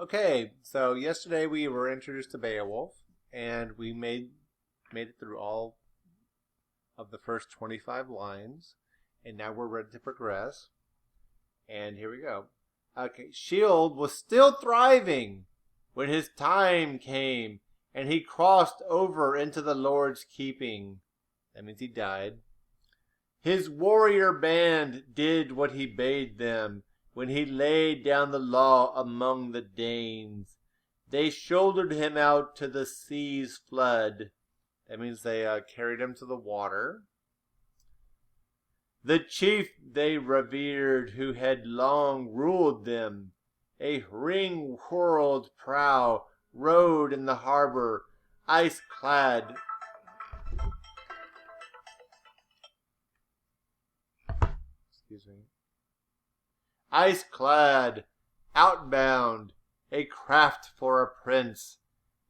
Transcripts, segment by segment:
Okay, so yesterday we were introduced to Beowulf, and we made it through all of the first 25 lines, and now we're ready to progress. And here we go. Okay, Shield was still thriving when his time came, and he crossed over into the Lord's keeping. That means he died. His warrior band did what he bade them when he laid down the law among the Danes. They shouldered him out to the sea's flood. That means they carried him to the water. The chief they revered who had long ruled them. A ring-whirled prow rode in the harbor, ice-clad. Ice-clad, outbound, a craft for a prince.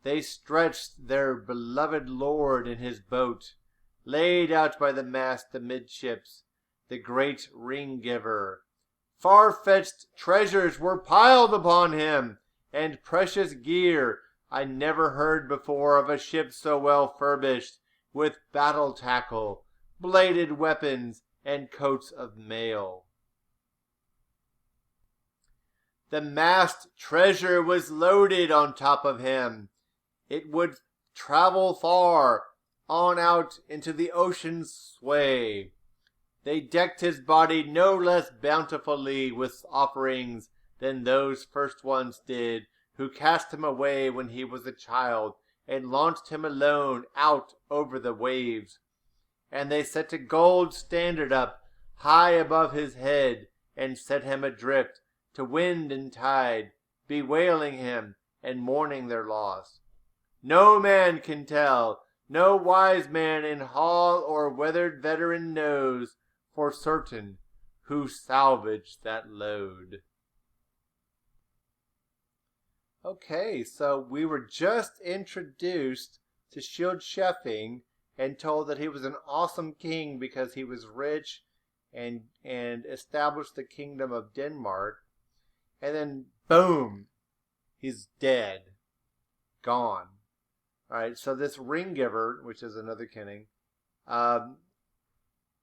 They stretched their beloved lord in his boat, laid out by the mast amidships, the great ring-giver. Far-fetched treasures were piled upon him, and precious gear. I never heard before of a ship so well furbished, with battle tackle, bladed weapons, and coats of mail. The massed treasure was loaded on top of him. It would travel far, on out into the ocean's sway. They decked his body no less bountifully with offerings than those first ones did, who cast him away when he was a child, and launched him alone out over the waves. And they set a gold standard up high above his head, and set him adrift to wind and tide, bewailing him and mourning their loss. No man can tell, no wise man in hall or weathered veteran knows for certain who salvaged that load. Okay, so we were just introduced to Shield Sheffing and told that he was an awesome king because he was rich and established the kingdom of Denmark. And then, boom, he's dead. Gone. All right, so this ring giver, which is another king,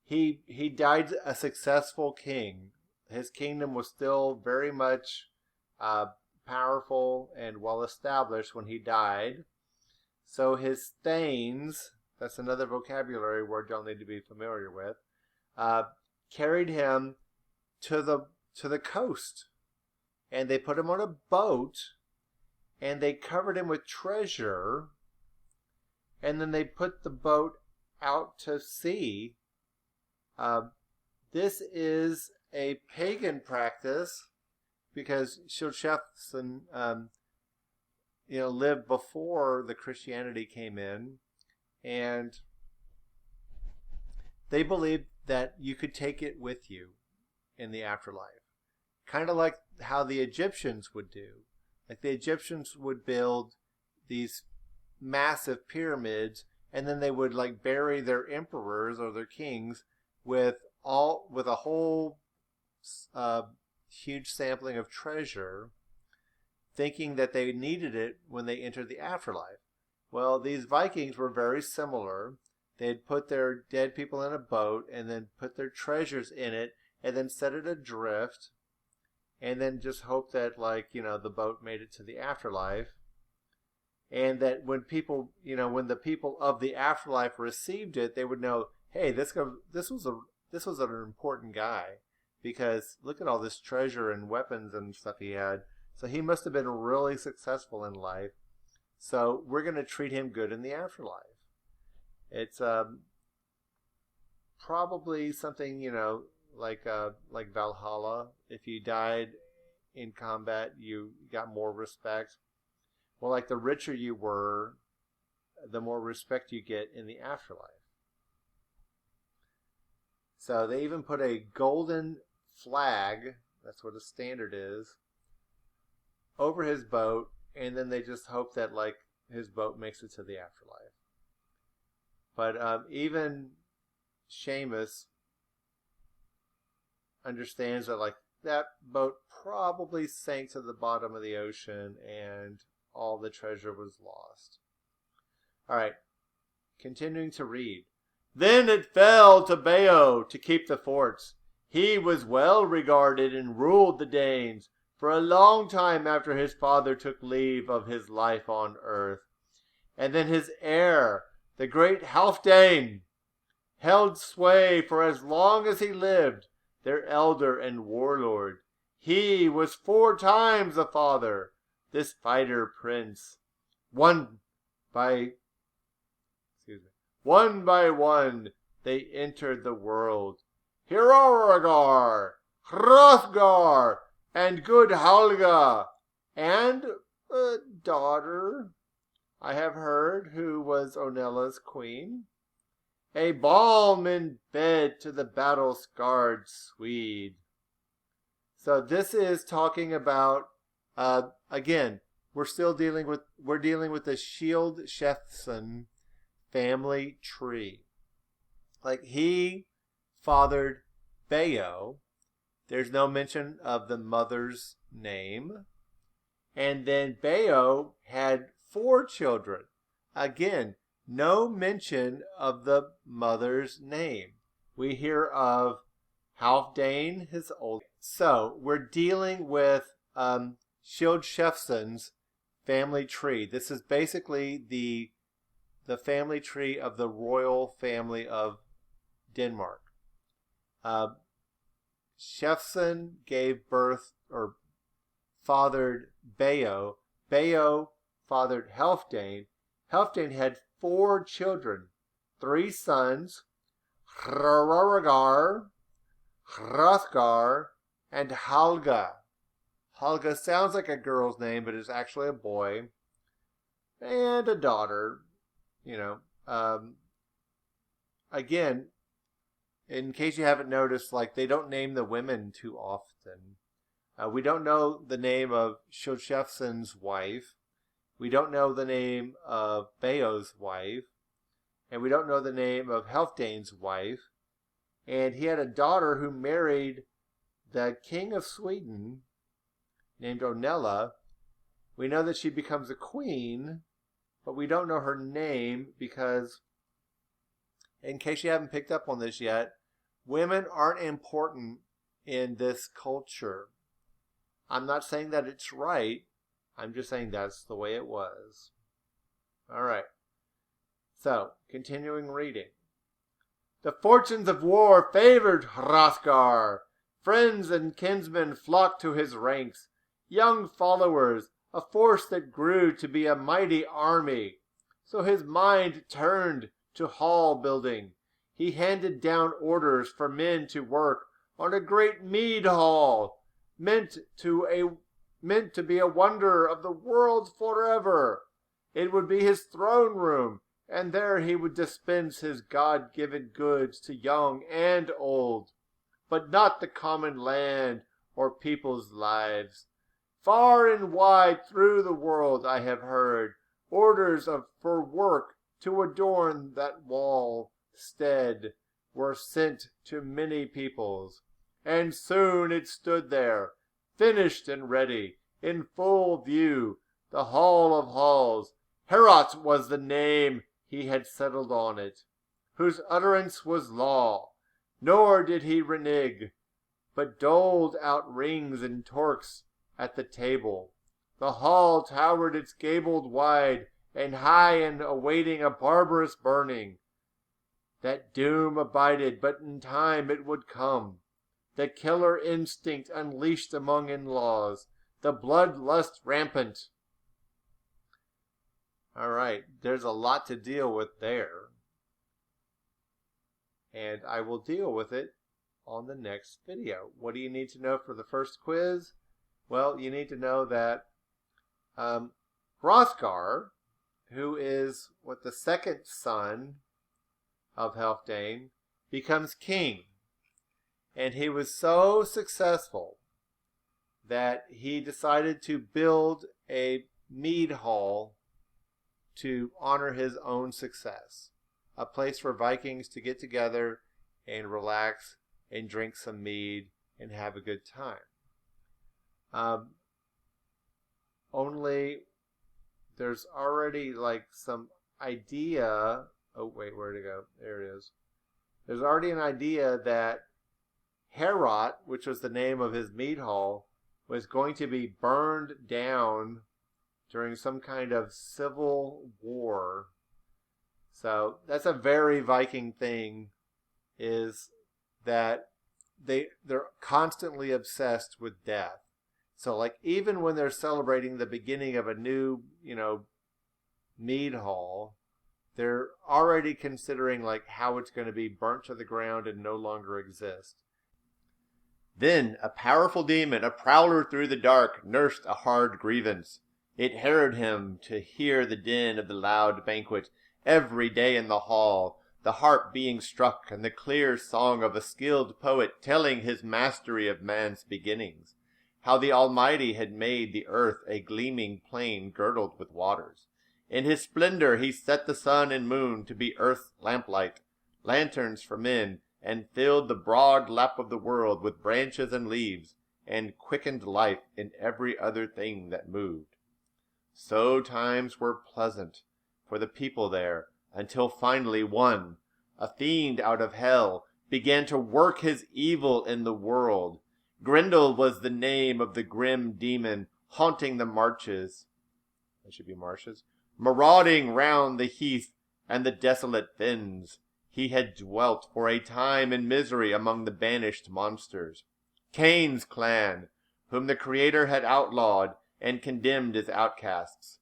he died a successful king. His kingdom was still very much powerful and well established when he died. So his thanes, that's another vocabulary word you'll need to be familiar with, carried him to the coast. And they put him on a boat, and they covered him with treasure, and then they put the boat out to sea. This is a pagan practice because Shilshefson, lived before the Christianity came in, and they believed that you could take it with you in the afterlife. Kind of like how the Egyptians would do. Like the Egyptians would build these massive pyramids, and then they would like bury their emperors or their kings with a whole huge sampling of treasure, thinking that they needed it when they entered the afterlife. Well, these Vikings were very similar. They'd put their dead people in a boat and then put their treasures in it and then set it adrift, and then just hope that, the boat made it to the afterlife. And that when the people of the afterlife received it, they would know, hey, this was an important guy, because look at all this treasure and weapons and stuff he had. So he must have been really successful in life. So we're going to treat him good in the afterlife. It's probably something, like Valhalla. If you died in combat, you got more respect. Well, like the richer you were, the more respect you get in the afterlife. So they even put a golden flag, that's what a standard is, over his boat, and then they just hope that his boat makes it to the afterlife. But even Seamus understands that that boat probably sank to the bottom of the ocean and all the treasure was lost. All right, continuing to read. Then it fell to Beowulf to keep the forts. He was well regarded and ruled the Danes for a long time after his father took leave of his life on earth. And then his heir, the great Halfdane, held sway for as long as he lived, their elder and warlord. He was 4 times a father, this fighter prince. One by one they entered the world. Herat, Hrothgar, and good Helga, and a daughter, I have heard, who was Onella's queen. A balm in bed to the battle-scarred Swede. So this is talking about, again, we're dealing with the Shield-Shefson family tree. Like, he fathered Beowulf. There's no mention of the mother's name. And then Beowulf had 4 children. Again, no mention of the mother's name. We hear of Halfdane, his old. So we're dealing with Shield-Shefson's family tree. This is basically the family tree of the royal family of Denmark. Shefson gave birth or fathered Beowulf. Beowulf fathered Halfdane. Halfdane had 4 children, 3 sons, Hrothgar, and Helga. Helga sounds like a girl's name, but it's actually a boy. And a daughter, again, in case you haven't noticed, like, they don't name the women too often. We don't know the name of Shield-Shefson's wife. We don't know the name of Beowulf's wife. And we don't know the name of Halfdane's wife. And he had a daughter who married the king of Sweden, named Onella. We know that she becomes a queen, but we don't know her name because, in case you haven't picked up on this yet, women aren't important in this culture. I'm not saying that it's right. I'm just saying that's the way it was. All right. So, continuing reading. The fortunes of war favored Hrothgar. Friends and kinsmen flocked to his ranks. Young followers, a force that grew to be a mighty army. So his mind turned to hall building. He handed down orders for men to work on a great mead hall, meant to be a wonder of the world forever. It would be his throne room, and there he would dispense his God-given goods to young and old, but not the common land or people's lives. Far and wide through the world I have heard orders for work to adorn that wall stead were sent to many peoples, and soon it stood there, finished and ready, in full view, the hall of halls. Herat was the name he had settled on it, whose utterance was law, nor did he renege, but doled out rings and torques at the table. The hall towered its gabled wide and high and awaiting a barbarous burning. That doom abided, but in time it would come. The killer instinct unleashed among in-laws, the bloodlust rampant. All right, there's a lot to deal with there. And I will deal with it on the next video. What do you need to know for the first quiz? Well, you need to know that Hrothgar, who is the second son of Halfdane, becomes king. And he was so successful that he decided to build a mead hall to honor his own success. A place for Vikings to get together and relax and drink some mead and have a good time. Only there's already like some idea. Oh, wait, where'd it go? There it is. There's already an idea that Herat, which was the name of his mead hall, was going to be burned down during some kind of civil war. So that's a very Viking thing, is that they're constantly obsessed with death. So like even when they're celebrating the beginning of a new, mead hall, they're already considering like how it's going to be burnt to the ground and no longer exist. Then a powerful demon, a prowler through the dark, nursed a hard grievance. It harrowed him to hear the din of the loud banquet every day in the hall, the harp being struck and the clear song of a skilled poet telling his mastery of man's beginnings, how the Almighty had made the earth a gleaming plain girdled with waters. In his splendor he set the sun and moon to be earth's lamplight, lanterns for men, and filled the broad lap of the world with branches and leaves, and quickened life in every other thing that moved. So times were pleasant for the people there, until finally one, a fiend out of hell, began to work his evil in the world. Grendel was the name of the grim demon haunting the marshes. It should be marshes. Marauding round the heath and the desolate fens. He had dwelt for a time in misery among the banished monsters. Cain's clan, whom the Creator had outlawed and condemned as outcasts.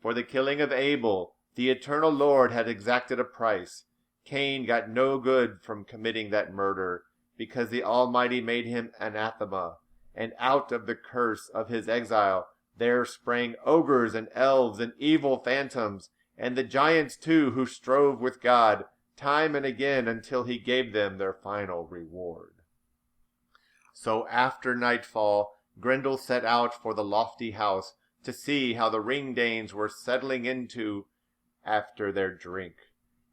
For the killing of Abel, the eternal Lord had exacted a price. Cain got no good from committing that murder, because the Almighty made him anathema, and out of the curse of his exile there sprang ogres and elves and evil phantoms, and the giants too, who strove with God time and again until he gave them their final reward. So after nightfall, Grendel set out for the lofty house to see how the Ring-Danes were settling into after their drink.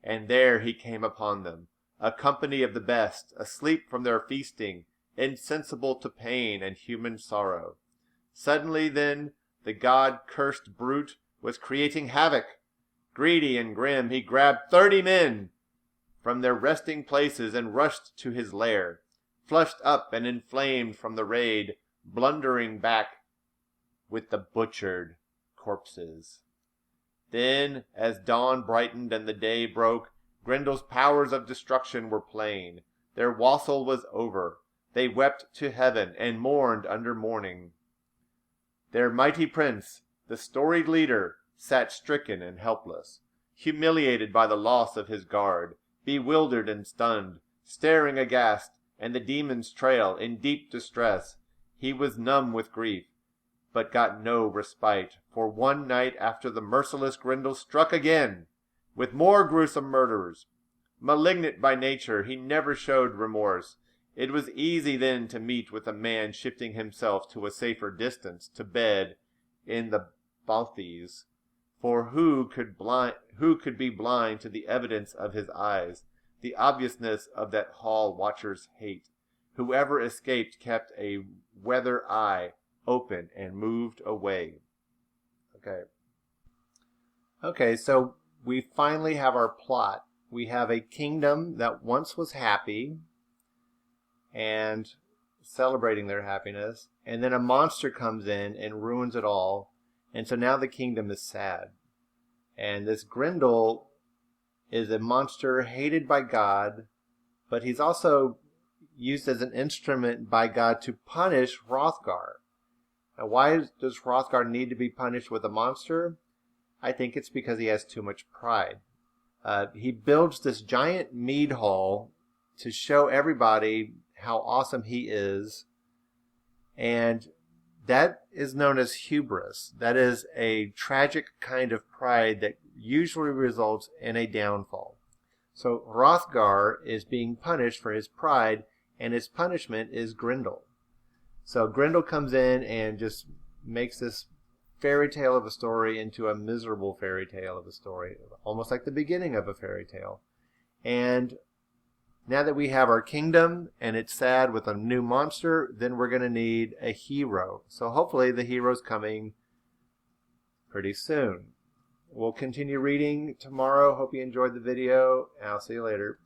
And there he came upon them, a company of the best, asleep from their feasting, insensible to pain and human sorrow. Suddenly then, the god-cursed brute was creating havoc. Greedy and grim, he grabbed 30 men from their resting places and rushed to his lair, flushed up and inflamed from the raid, blundering back with the butchered corpses. Then, as dawn brightened and the day broke, Grendel's powers of destruction were plain. Their wassail was over. They wept to heaven and mourned under mourning. Their mighty prince, the storied leader, sat stricken and helpless, humiliated by the loss of his guard, bewildered and stunned, staring aghast, and the demon's trail in deep distress. He was numb with grief, but got no respite, for one night after the merciless Grendel struck again, with more gruesome murders. Malignant by nature, he never showed remorse. It was easy then to meet with a man shifting himself to a safer distance to bed in the Balthies, for who could be blind to the evidence of his eyes, the obviousness of that hall watcher's hate? Whoever escaped kept a weather eye open and moved away. Okay, so we finally have our plot. We have a kingdom that once was happy and celebrating their happiness, and then a monster comes in and ruins it all, and so now the kingdom is sad. And this Grendel is a monster hated by God, but he's also used as an instrument by God to punish Hrothgar. Now, why does Hrothgar need to be punished with a monster? I think it's because he has too much pride. He builds this giant mead hall to show everybody how awesome he is, and that is known as hubris. That is a tragic kind of pride that usually results in a downfall. So Hrothgar is being punished for his pride, and his punishment is Grendel. So Grendel comes in and just makes this fairy tale of a story into a miserable fairy tale of a story, almost like the beginning of a fairy tale. And Now that we have our kingdom and it's sad with a new monster, then we're going to need a hero. So hopefully the hero's coming pretty soon. We'll continue reading tomorrow. Hope you enjoyed the video. I'll see you later.